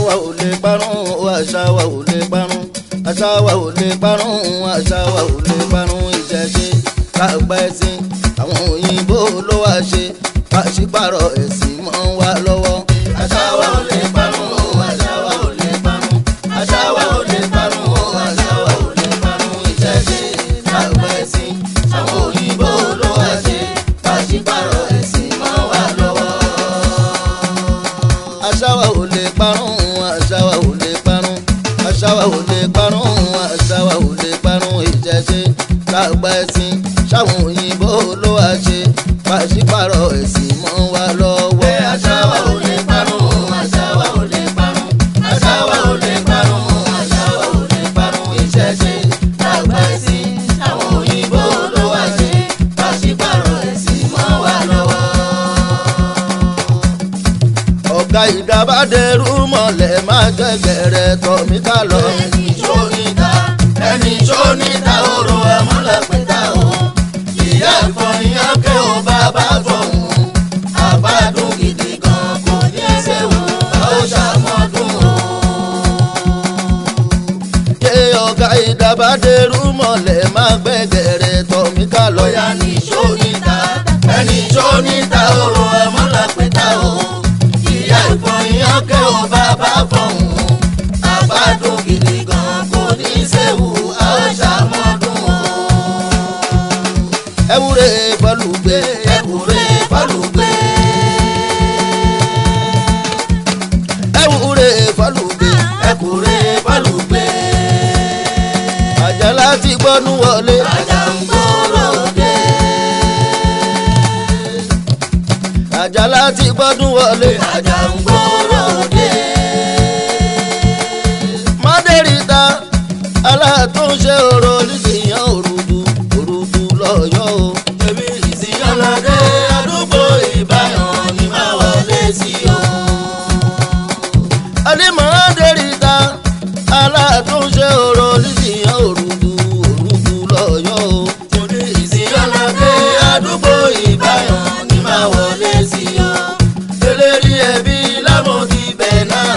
wa ò lè parun àṣà wa ò lè parun àṣà wa ò lè parun àṣà wa ò lè parun ìṣẹ̀ṣe kágbá ẹ̀sìn àwọn òyìnbó ló wá ṣe pàṣípàrọ̀ ẹ̀sìn mọ́ wa lọ́wọ́. àṣà wa ò lè parun àṣà wa ò lè parun àṣà wa ò lè parun àṣà wa ò lè parun ìṣẹ̀ṣe kágbá ẹ̀sìn àwọn òyìnbó ló wá ṣe pàṣípàrọ̀ ẹ̀sìn mọ́ wa lọ́wọ́. àṣà wa ò lè parun àṣà wa ò lè parun àṣà wa ò lè parun àṣà wa ò lè parun ìṣẹ̀ṣe kágbá ẹ̀sìn ṣáwọn òyìnbó ló wá ṣe pàṣípàrọ̀ ẹ̀sìn mọ́ wa lọ́wọ́. àṣà wa ò lè parun àṣà wa ò lè parun àṣà wa ò lè parun àṣà wa ò lè parun ìṣẹ̀ṣe kágbá ẹ̀sìn ṣáwọn òyìnbó ló wá ṣe pàṣípàrọ̀ ẹ̀sìn mọ́ wa lọ́wọ́. ọ̀gá ìdábàdẹ́rù mọ̀lẹ́ máa gẹ́gẹ́rẹ́ tọ̀ mí ká lọ. ẹni tó níta oró ẹmọ́lẹ́pẹ̀ta o ìyá ìfọyín ọkẹ́ ò bàbá fọ̀hún àbádùn gidi gan kò ní ṣéwù ó ṣàmọ́dún o. ṣé ọ̀gá ìdábàdẹ́rù mọ̀lẹ́ máa gbẹ́gẹ́rẹ́ tọ̀ mí ká lọ. ẹni tó níta oró ẹmọ́lẹ́pẹ̀ta o ìyá ìfọyín ọkẹ́ ò bàbá fọ̀hún àbádùn gidi gan kò ní ṣéwù ó ṣàmọ́dún o. ẹwúre fọlùgbé ẹwúre fọlùgbé ẹwúre fọlùgbé ẹwúre fọlùgbé. Àjàlá ti gbọ́nú wọlé Àjàngbòrò dé. Àjàlá ti gbọ́nú wọlé Àjàngbòrò dé. Mádẹ́rìta alátúnṣe oró nísìyàn òrùdù òrùdù lọ́yọ́ o. èmi ìsìyàn lọ́dẹ àdúgbò ìbáyọ̀ ni máa wọlé sí o. Mádẹ́rìta alátúnṣe oró nísìyàn òrùdù òrùdù lọ́yọ́ o. èmi ìsìyàn lọ́dẹ àdúgbò ìbáyọ̀ ni máa wọlé sí o. eléri ẹbí lámòdì bẹ́ẹ̀ náà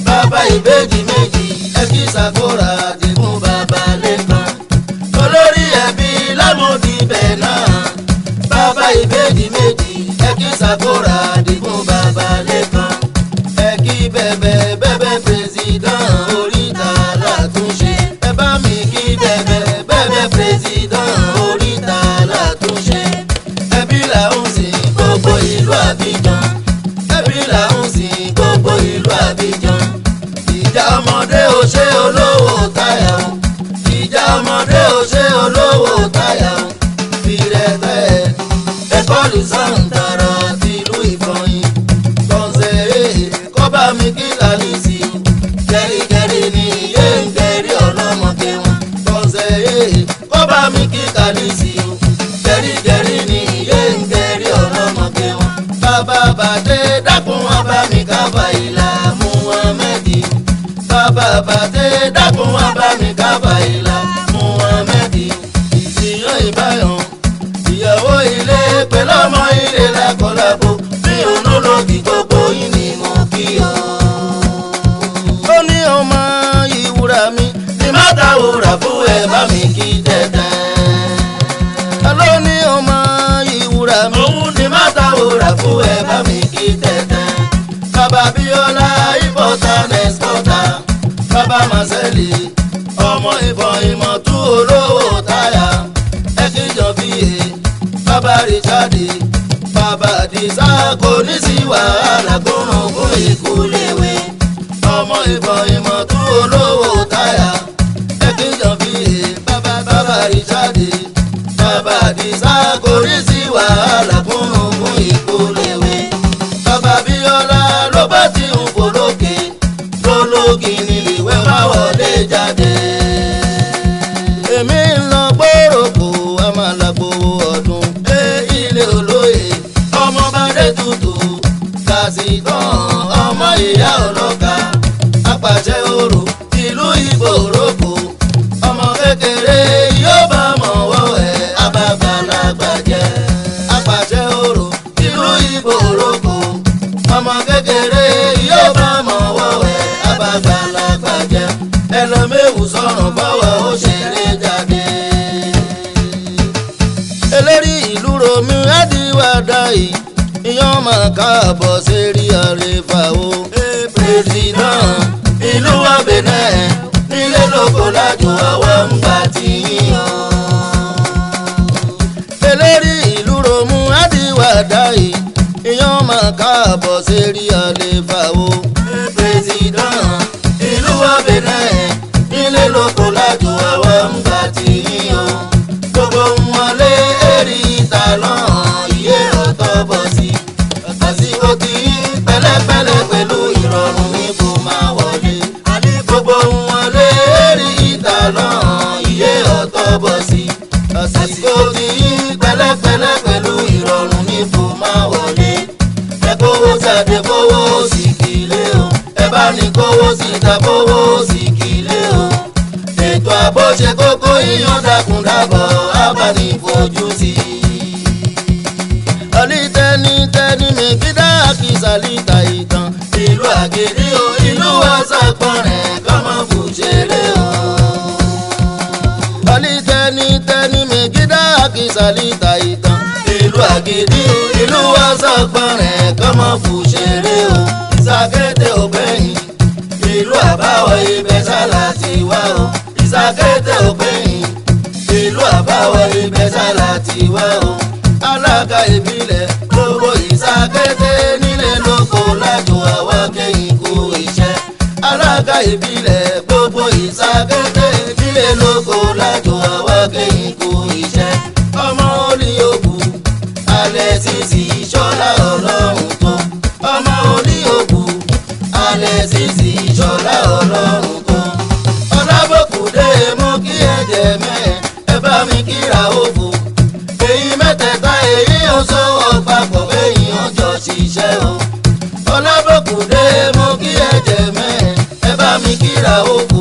bàbá ìbejì méjì ẹbí sàkóra dìgún bàbá lẹ́kan. olórí ẹbí lámòdì bẹ́ẹ̀ náà bàbá ìbejì méjì ẹbí sàkóra dìgún bàbá lẹ́kan. ẹkí bẹ̀bẹ̀ bẹ̀bẹ̀ pírẹsidán oríta látúnṣe. ẹ bá mi kí bẹ̀bẹ̀ bẹ̀bẹ̀ pírẹsidán oríta látúnṣe. ẹbí làún sìn gbogbo ìlú Abidjan. ẹbí làún sìn gbogbo ìlú Abidjan. ìjà ọmọdé ò ṣe olówó táyà o. ìjà ọmọdé ò ṣe olówó táyà o. fìrẹ̀tẹ̀ ẹ̀kọ́lù sàǹtàrà tìlú Ìfọ̀yín. kọ́nsẹ̀rẹ̀ kọ́bá mi kí lálẹ́ sí i. gẹ̀rígẹ̀rí ni iye ń gẹ̀rí ọlọ́mọge wọn. kọ́nsẹ̀rẹ̀ kọ́bá mi kí lálẹ́ sí i. gẹ̀rígẹ̀rí ni iye ń gẹ̀rí ọlọ́mọge wọn. bàbá bàdé dákun wọn bá mi kábà ìlà Muhammadi. bàbá bàdé dákun wọn bá mi kábà ìlà Muhammadi. ìsìyàn ìbáyọ̀ ìyàwó ilé pẹ̀lú ọmọ ilé lákọlábo bí olólògì gbogbo yín ni mo kí o. ó ní ọmọ ìwúrà mi ní má ta wúrà fún ẹ bá mi kí tẹ̀tẹ̀. ló ní ọmọ ìwúrà mi òun ní má ta wúrà fún ẹ bá mi kí tẹ̀tẹ̀. bàbá Bíọ́lá important exporter. bàbá Marceli ọmọ ìbọn ìmọ̀tú olówó táyà. ẹ̀kíjọ bíi bàbá Richardi bàbá Àdìsá kò ní sí wàhálà gbóhùngún ìkúléwé. ọmọ ìbọn ìmọ̀tú olówó táyà. ẹ̀kíjọ bíi bàbá Richardi bàbá Àdìsá kò ní sí wàhálà gbóhùngún ìkúléwé. bàbá Bíọ́lá ló bá ti ń polókè lólógì nílìwé má wọlé jáde. èmi ń lọ gbòòrò àmàlàgbò ọdún dé ilé olóyè ọmọ bàdé tutù kàṣìtàn ọmọ ìyá ọlọ́ka apàṣẹ orò ìlú ìgbòròkò ọmọ kékeré yóò bá mọ̀wọ́ ẹ̀ abàgbàlagbà jẹ́ apàṣẹ orò ìlú ìgbòròkò ọmọ kékeré yóò bá mọ̀wọ́ ẹ̀ káàbọ̀ sérí àlefa o. President ìlú wa Benin nílé lóko lájò àwa ń gbà tí yíyan. Eléri ìlú Ròmù Adéwàdáyé ìyàn máa káàbọ̀ sérí àlefa o. President ìlú wa Benin nílé lóko lájò àwa ń gbà tí yíyan. Gbogbo wọn lé èrì ìta náà iye ọ̀tọ̀ bọ̀ sí. Àsìkò tí pẹ̀lẹ́pẹ̀lẹ́ pẹ̀lú ìrọ̀rùn ní kò máa wọlé. Gbogbo wọn lé èrì ìta náà iye ọ̀tọ̀ bọ̀ sí. Àsìkò tí pẹ̀lẹ́pẹ̀lẹ́ pẹ̀lú ìrọ̀rùn ní kò máa wọlé. Ẹ kówó jáde kówó sì kílé o. Ẹ bá ní kówó síta kówó sì kílé o. Ètò ààbò ṣe kókó iyán dákun dábọ̀ abánifojú sí. Tẹ́ni mi kídá kìsàlítà ìtàn. Ìlú Àgèdè o ìlú àṣàpọ̀rẹ̀ kọ́mọ fùṣeré o. Tẹ́ni mi kídá kìsàlítà ìtàn. Ìlú Àgèdè o ìlú àṣàpọ̀rẹ̀ kọ́mọ fùṣeré o. Ìsàkété ògbẹ́yìn ìlú àbáwọ̀ ibẹ̀ sálà ti wá o. Ìsàkété ògbẹ́yìn ìlú àbáwọ̀ ibẹ̀ sálà ti wá o. Alága ìbílẹ̀ gbogbo Ìsàkété nílé lóko lájò àwa kẹ́yìn kú iṣẹ́. Alága ìbílẹ̀ gbogbo Ìsàkété nílé lóko lájò àwa kẹ́yìn kú iṣẹ́. Ọmọ olíyòkù alẹ́ sísì ìṣọ́lá ọlọ́run tó. Ọmọ olíyòkù alẹ́ sísì ìṣọ́lá ọlọ́run tó. Ọlábòkúdé mú kí ẹ̀jẹ̀ mẹ́ ẹ bá mi kíra òfò. Èyí mẹ́tẹ̀ẹ̀ta èyí ò sọ́wọ́ papọ̀ èyí ò jọ ṣiṣẹ́ o. Ọlábòkúdé mú kí ẹ̀jẹ̀ mẹ́ ẹ bá mi kíra òkú.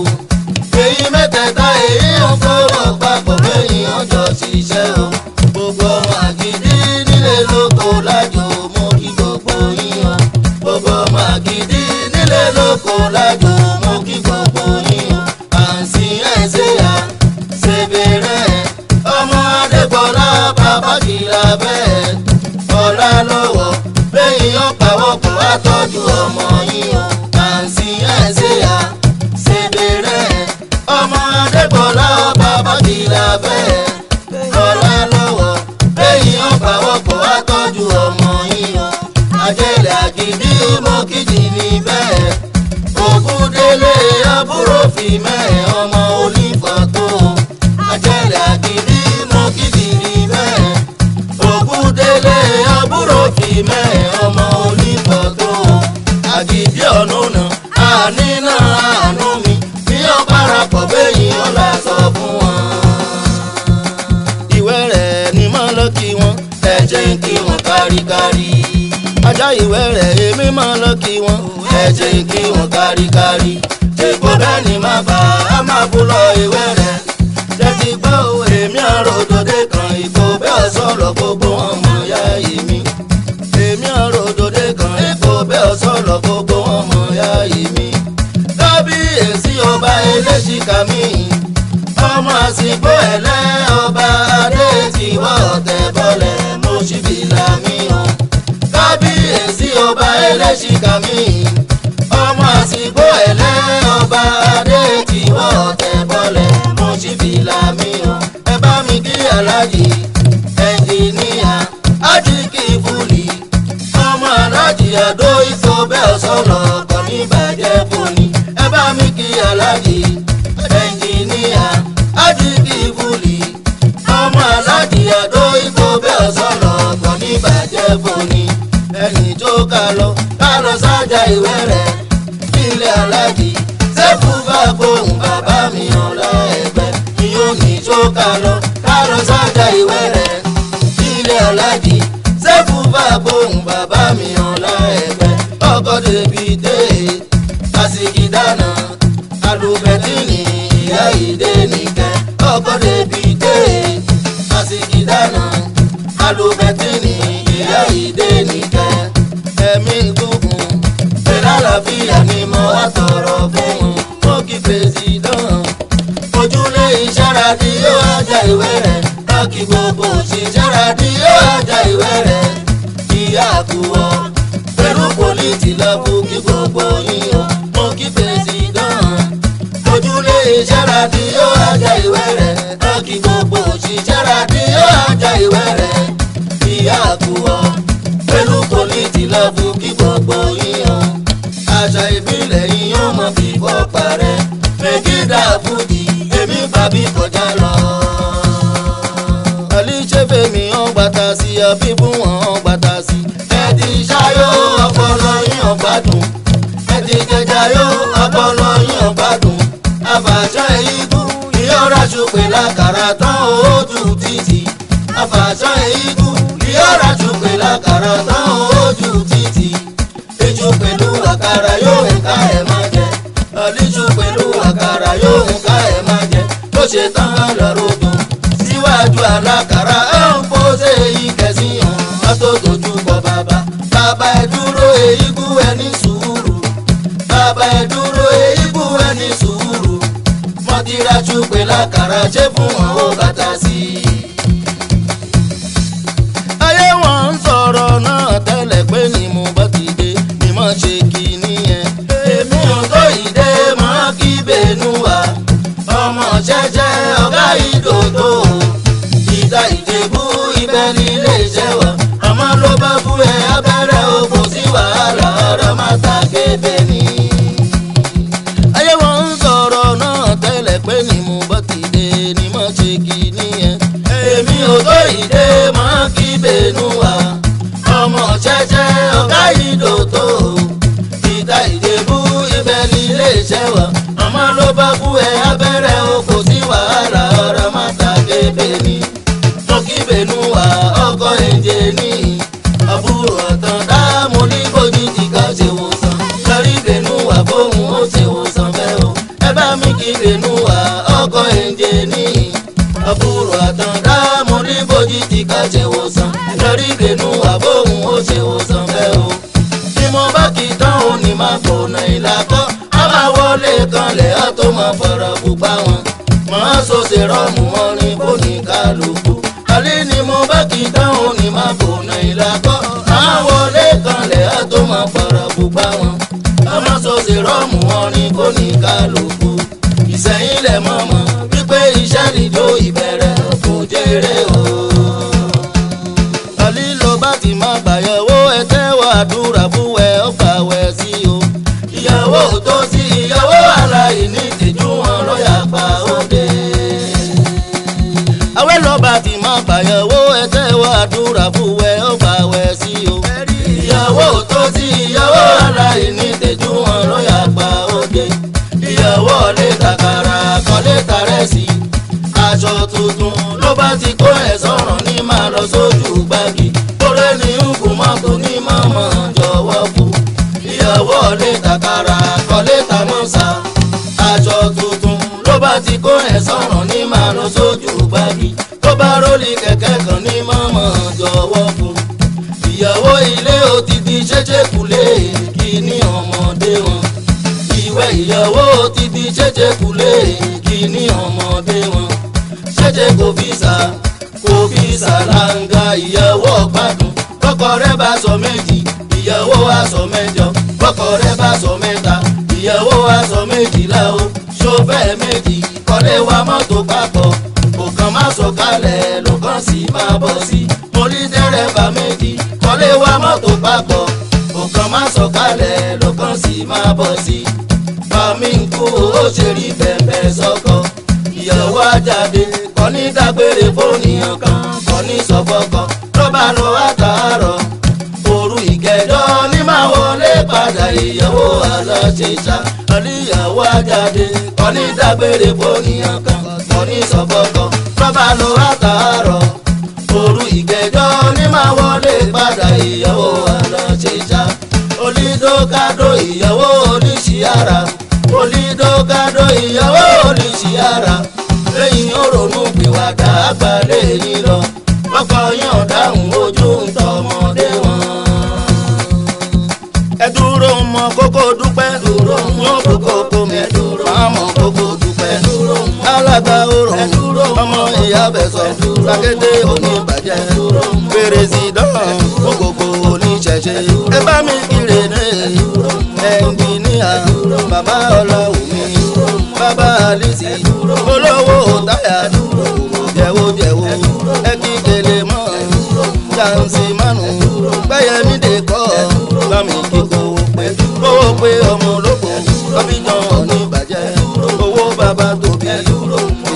Èyí mẹ́tẹ̀ẹ̀ta èyí ò sọ́wọ́ papọ̀ èyí ò jọ ṣiṣẹ́ o. Gbogbo ọmọ Àgìdì nílé lóko lájò mú kí gbogbo yín o. Gbogbo ọmọ Àgìdì nílé lóko lájò mú kí gbogbo yín o. Àǹsí ẹ̀ṣẹ̀ yá ṣe bẹ̀rẹ̀ ọmọ Adégbọlá bàbá kìlà bẹ́ẹ̀ ọ̀la lọ́wọ́ lẹ́yìn ọ̀pàwọ̀pọ̀ àtọ́jú ọmọ yín o. Àǹsí ẹ̀ṣẹ̀ yá ṣe bẹ̀rẹ̀ ọmọ Adégbọlá bàbá kìlà bẹ́ẹ̀ ọ̀la lọ́wọ́ lẹ́yìn ọ̀pàwọ̀pọ̀ àtọ́jú ọmọ yín o. Àjẹlẹ̀ Àgìdì mọ́kìjì ní bẹ́ẹ̀ Ògúndélé àbúrò fìmẹ́ ọmọ onífọ̀tò. Àjẹlẹ̀ Àgìdì mọ́kìjì ní bẹ́ẹ̀ Ògúndélé àbúrò fìmẹ́ ọmọ onífọ̀tò. Àgìdì ọ̀nùnà ànínà àánú mi ní ọ̀parapọ̀ bẹ́yìn ọ̀la sọ fún wọn. Ìwé rẹ̀ ni mọ́ lọ kí wọn ẹ jẹ́ kí wọn káríkárí. Ajá ìwé rẹ̀ èmi máa lọ kí wọn ẹ jẹ́ kí wọn káríkárí. Èkó bẹ́ẹ̀ ni má bà á máa bú lọ ìwé rẹ̀. Lẹ́tí gbọ́ èmi àròdòdè kan ìkó bẹ́ẹ̀ sọ̀rọ̀ gbogbo ọmọ ya èmi. Èmi àròdòdè kan ìkó bẹ́ẹ̀ sọ̀rọ̀ gbogbo ọmọ ya èmi. Kábíyèsí ọba Eléṣìkà mi ọmọ àsìkò ẹ̀lẹ́ ọba adé ti wọ́ ọ̀tẹ̀ bọ́lẹ̀ mo ṣì fìlà mi hàn. Kábíyèsí ọba Eléṣìkà mi ọmọ àsìkò ẹ̀lẹ́ ọba adé ti wọ́ ọ̀tẹ̀ bọ́lẹ̀ mo ṣì fìlà mi hàn. Ẹ bá mi kí aláàjì ẹnjìníà Ajíkì Fúlì ọmọ aláàjì Àdó Ìfò bẹ́ẹ̀ sọ̀rọ̀ kọ́ ní bàjẹ́ fúnni. Ẹ bá mi kí aláàjì ẹnjìníà Ajíkì Fúlì ọmọ aláàjì Àdó Ìfò bẹ́ẹ̀ sọ̀rọ̀ kọ́ ní bàjẹ́ fúnni. Ẹni tó ká lọ sájà ìwé rẹ̀ ilé aláàjì Sẹ́fù bá gbóhùn bàbá mi ọ̀la ẹgbẹ́. Ìyóò ní tó ká lọ sájà ìwé rẹ̀ ilé aláàjì Sẹ́fù bá gbóhùn bàbá mi ọ̀la ẹgbẹ́. Ọkọ̀ débi dé àsìkí dáná alùpẹ̀tìnì ìyá ìdè nìkẹ́. Ọkọ̀ débi dé àsìkí dáná alùpẹ̀tìnì ìyá ìdè nìkẹ́. Ẹ̀mí gúngùn pẹ̀lú àlàáfíà ni mo wá tọrọ fún un. Mo kí President ojúlé iṣẹ́ rádíò ajá ìwé rẹ̀. Lọ́kì gbogbo òṣìṣẹ́ rádíò ajá ìwé rẹ̀. Ìyá àkùwọ̀ pólítì lọ́bù kí gbogbo yín o mo kí fèsì gan-an. ojúlé iṣẹ́ rádíò ajá ìwé rẹ̀ lọ́kì gbogbo òṣìṣẹ́ rádíò ajá ìwé rẹ̀. ìyá àkùwọ̀ pẹ̀lú pólítì lọ́bù kí gbogbo yín o. àṣà ìbílẹ̀ yín ó mọ fífọ́ parẹ́ mẹ́gídà fújì èmi bàbí kọjá lọ. àlìṣẹ́fẹ̀ mi hàn gbàtà sí àfihàn hàn gbàtà sí. ẹ ti ṣayó ọpọlọ yín ọgbádùn ẹ ti jẹjà yó ọpọlọ yín ọgbádùn. àfàṣà ìyíkú ìyọ́ra ṣùpè lákàrà tán ojú títì. àfàṣà ìyíkú ìyọ́ra ṣùpè lákàrà tán ojú títì. ìjù pẹ̀lú àkàrà yóò ń ká ẹ̀ máa jẹ. àlìṣù pẹ̀lú àkàrà yóò ń ká ẹ̀ máa jẹ. ló ṣe tán lọ́rọ̀ tó síwájú alákàrà ẹ̀ ń pọ́sẹ̀ yìí kẹsí hàn má tó dojú kọ bàbá. bàbá ẹ dúró èyíkú ẹ ní sùúrù. bàbá ẹ dúró èyíkú ẹ ní sùúrù. mọ́tìrà ṣùpè lákàrà ṣé fún wọn ó bàtà sí i. ayé wọn ń sọ̀rọ̀ náà tẹ́lẹ̀ pé ni mo bá ti dé ni mo ṣe kíní yẹn. èmi ò tó ìdè mọ́ kí bẹ́ẹ̀nu wá. ọmọ ṣẹ́ṣẹ́ ọ̀gá ìdòdó ìta ìjẹ̀bú ibẹ̀ nílé iṣẹ́ wa. ọmọ ló bá fún ẹ abẹ́rẹ́ o kò sí wàhálà ọ̀rọ̀ máa ta kébé ni. ayé wọn ń sọ̀rọ̀ náà tẹ́lẹ̀ pé ni mo bá ti dé ni mo ṣe kíní yẹn. èmi ò tó ìdè mọ́ kí bẹ́ẹ̀nu wá. ọmọ ṣẹ́ṣẹ́ ọ̀gá ìdòdó ìta ìjẹ̀bú ibẹ̀ nílé iṣẹ́ wa. ọmọ ló bá fún ẹ abẹ́rẹ́ o kò sí wàhálà ọ̀rọ̀ máa ta kébé ni. mo kí bẹ́ẹ̀nu wá ọkọ̀ ẹ̀jẹ̀ ní àbúrò ọ̀tàn dáàmú ní bójú ti ká ṣe wò sàn. lórí bẹ́ẹ̀nu wá fóun ó ṣe wò sàn bẹ́ẹ̀ o. ẹ bá mi kí bẹ́ẹ̀nu wá ọkọ̀ ẹ̀jẹ̀ ní àbúrò ọ̀tàn dáàmú ní bójú ti ká ṣe wò sàn. lórí bẹ́ẹ̀nu wá fóun ó ṣe wò sàn bẹ́ẹ̀ o. bí mo bá kí tán ò ní máa fònà ìlà kọ́ a máa wọlé kanlẹ̀ á tó máa fọ̀rọ̀ pupa wọn. màá sọ̀sẹ̀ rọ́ọ̀mù wọn ní bóni kálukú. alẹ́ ni mo bá kí tán ò ní máa fònà ìlà kọ́ a máa wọlé kanlẹ̀ á tó máa fọ̀rọ̀ pupa wọn. a máa sọ̀sẹ̀ rọ́ọ̀mù wọn ní bóni kálukú. ìsẹ̀yìn lẹ̀ mọ̀mọ́ wípé iṣẹ́ nìjó ìbẹ̀rẹ̀ kò jèrè o. alẹ́ ló bá ti máa gbàyẹ̀wò ẹ tẹ́wọ́ àdúrà fún ẹ ó fàwẹ̀ sí o. ìyàwó tó sí ìyàwó aláìní tìjú wọn lọ́yà pa òde. àwẹ̀ lọ́ba ti máa gbàyẹ̀wò ẹ tẹ́wọ́ àdúrà fún ẹ ó fàwẹ̀ sí o. ìyàwó tó sí ìyàwó aláìní tìjú wọn lọ́yà pa òde. ìyàwó lè tàkàrà kan lè tàrẹ́ sí i. aṣọ tuntun ló bá ti kó ẹ̀ sọ̀rọ̀ ní máa lọ sójú gbági. kórè ní nkù mọ́tò ní mọ́mọ́ jọ̀wọ́ fún. ìyàwó lè tàkàrà kan lè tà mọ́sà. aṣọ tuntun ló bá ti kó ẹ̀ sọ̀rọ̀ ní máa lọ sójú gbági. tó bá rólì kẹ̀kẹ́ kan ní mọ́mọ́ jọ̀wọ́ fún. ìyàwó ilé ó ti di ṣẹ́ṣẹ́ kulé kí ní ọmọdé wọn. ìwẹ̀ ìyàwó ti di ṣẹ́ṣẹ́ kulé kí ní ọmọdé wọn. ṣẹ́ṣẹ́ kò fi ṣàlàǹgà ìyàwó gbádùn. kọ́kọ́ rẹ̀ bá sọ méjì ìyàwó á sọ mẹ́jọ. kọ́kọ́ rẹ̀ bá sọ mẹ́ta ìyàwó á sọ méjìlá o. ṣòfẹ́ méjì kọ́lé wa mọ́tò papọ̀. kò kàn má sọ kálẹ̀ ló kàn sí máa bọ̀ sí. mo ní dẹ́rẹ́bà méjì kọ́lé wa mọ́tò papọ̀. kò kàn má sọ kálẹ̀ ló kàn sí máa bọ̀ sí. bàmí ń kú ó ṣe rí bẹ̀bẹ̀ sọ́kọ. ìyàwó ajáde kọ́ ní dágbére fóònìyàn kan kọ́ ní sọ́fọ́kọ. ló bá lọ àtàárọ̀ òru ìkẹjọ ní máa wọlé padà. ìyàwó aláṣẹṣà àníyàwó ajáde kọ́ ní dágbére fóònìyàn kan kọ́ ní sọ́fọ́kọ. ló bá lọ àtàárọ̀ òru ìkẹjọ ní máa wọlé padà. ìyàwó aláṣẹṣà olídókádó ìyàwó oníṣìyàrá. olídókádó ìyàwó oníṣìyàrá. lẹ́yìn òrònú pìwàdà àgbàlẹ̀ yìí lọ. ọkọ yàn dáhùn ojú ń tọmọdé wọn. ẹ dúró mọ kókó dúpẹ́. dúró mọ kókó kómi. dúró mọ kókó dúpẹ́. dúró mọ alága òrò. ọmọ ìyá bẹ̀sọ̀. sàkété oníbàjẹ́. fèrèsì dán gbogbo oníṣẹ̀ṣe. ẹ bá mi kiri ní bàbá Ọláwùmí bàbá Alice olówó táyà jẹ̀wọ́jẹ̀wọ́ ẹ̀kí kele mọ́ jansi mánu gbẹ́yẹmí dè kọ́ bámi kíkó pé ọmọ olóko ọbíjan ọ̀ní bàjẹ́ owó bàbá tóbi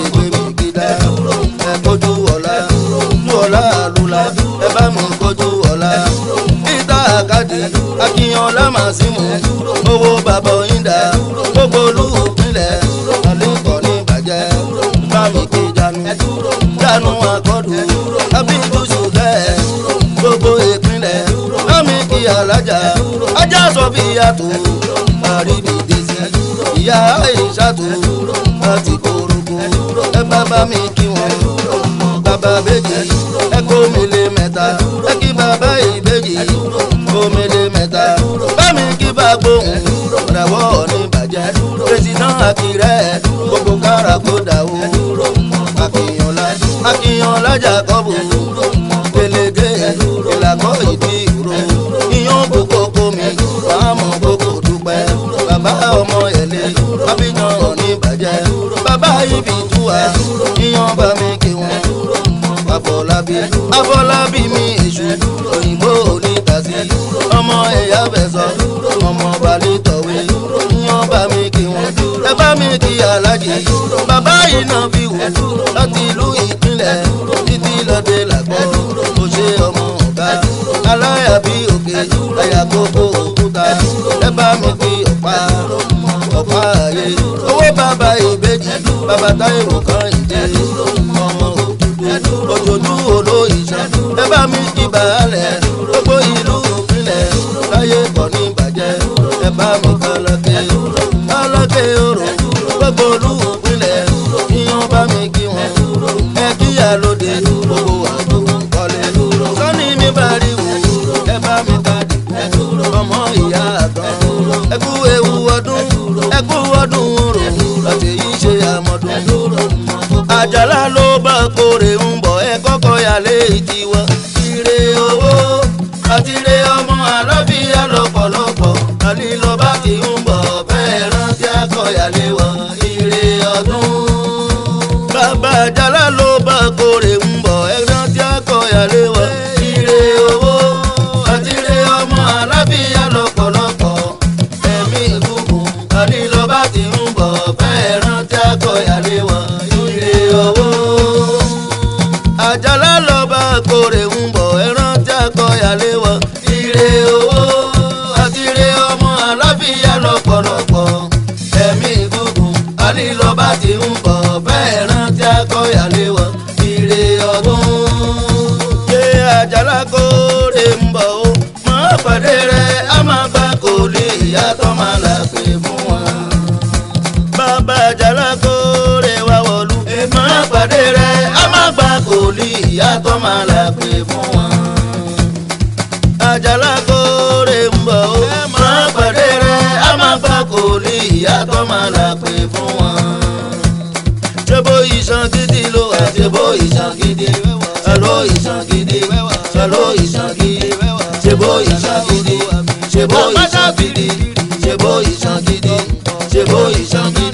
ìgbé mi gíga ẹ kojú ọ̀la tú ọ̀la àlùlà ẹ bá mi kojú ọ̀la ìta àkàdé akíyan lámàsímù owó bàbá òyìnbá gbogbo olúpínlẹ̀ àlékọ́ ní bàjẹ́ bámi kí jánu àkọ́dù abíjúṣù bẹ́ẹ̀ gbogbo ìpínlẹ̀ bámi kí alájà ajá sọ bí yàtọ̀ àríbìdèsí ìyá ìṣàtò láti kórókó ẹ bàbá mi kí wọn bàbá méjì ẹ kó mele mẹ́ta ẹ kí bàbá ìbejì kó mele mẹ́ta bámi kí bá gbóhùn rẹwọ́ ní bàjẹ́ pèsìdán àkìrẹ́ gbogbo kára kó dàwó akíyan lájà kọ́bù gbẹlẹgẹ ìlàkọ́ ìdí ìró iyán kókó mi fàámù kókò dúpẹ́ bàbá ọmọ ẹ̀lẹ́ abíjan ọ̀ní bàjẹ́ bàbá ibi túwà iyán bá mi kí wọn Afọlábí mi èṣù òyìnbó onítàsí ọmọ ẹ̀yà bẹ̀sọ̀ ọmọ balẹ̀ tọ̀wé iyán bá mi kí wọn ẹ bá mi kí alájì bàbá yìí náà fi wò láti ìlú ìpínlẹ̀ títí lọ́dẹ làgbọ́ kò ṣe ọmọ ọ̀gá aláyà bí òkè àyà kókó òkúta ẹ bá mi kí ọ̀pá ayé owó bàbá ìbejì bàbá Táíwò kan ìdè ọmọ òjòjú olóyìnṣẹ́ ẹ bá mi kí baálẹ̀ gbogbo ìlú ìpínlẹ̀ láyé kọ́ ní bàjẹ́ ẹ bá mi kọ́lọ́kẹ́ òrò gbogbo olú ìpínlẹ̀ ìyàn bá mi kí wọn ẹ kíyà lóde gbogbo àdúgbò kọ́lé sọ́ni mi bá rí wò ẹ bá mi ká dìbò ọmọ ìyá àtàn ẹ kú ewu ọdún ẹ kú ọdún rò láti yí ṣe àmọ́dún àjàlá ló bá kórè ń bọ̀ ẹ kọ́kọ́ yálé ìtiwọ́ ire owó àti ire ọmọ àlàáfíà lọ́pọ̀lọpọ̀ àlè lọ́ba ti ń bọ̀ bẹ́ẹ̀ rántí akọ̀yàlé wọn ire ọdún. bàbá àjàlá ló bá kórè ń bọ̀ ẹ rántí akọ̀yàlé wọn ire owó àti ire ọmọ àlàáfíà lọ́pọ̀lọpọ̀ ẹ̀mí ìkúkùn àlè lọ́ba ti ń bọ̀ bẹ́ẹ̀ rántí akọ̀yàlé wọn ire owó. àjàlá ló bá kórè ń bọ̀ ẹ rántí akọ̀yàlé wọn ire owó àti ire ọmọ àlàáfíà lọ́pọ̀lọpọ̀ ẹ̀mí ìgúngún àlìlọ́ba ti ń bọ̀ bẹ́ẹ̀ rántí akọ̀yàlé wọn ire ọdún. ṣé àjàlá kórè ń bọ̀ ó máa pàdé rẹ̀ á máa bá kò lè ìyàtọ̀ máa là pé fún wọn. bàbá àjàlá kórè wá wọ̀lú máa pàdé rẹ̀ á máa bá kò lè ìyàtọ̀ máa là pé fún wọn. àjàlá kórè ń bọ̀ ó máa pàdé rẹ̀ á máa gbà kò lè ìyàtọ̀ máa là pé fún wọn. ṣé bó ìṣàn gidi ló wà ṣé bó ìṣàn gidi ṣàló ìṣàn gidi ṣàló ìṣàn gidi ṣé bó ìṣàn gidi ṣé bó ìṣàn gidi ṣé bó ìṣàn gidi ṣé bó ìṣàn gidi.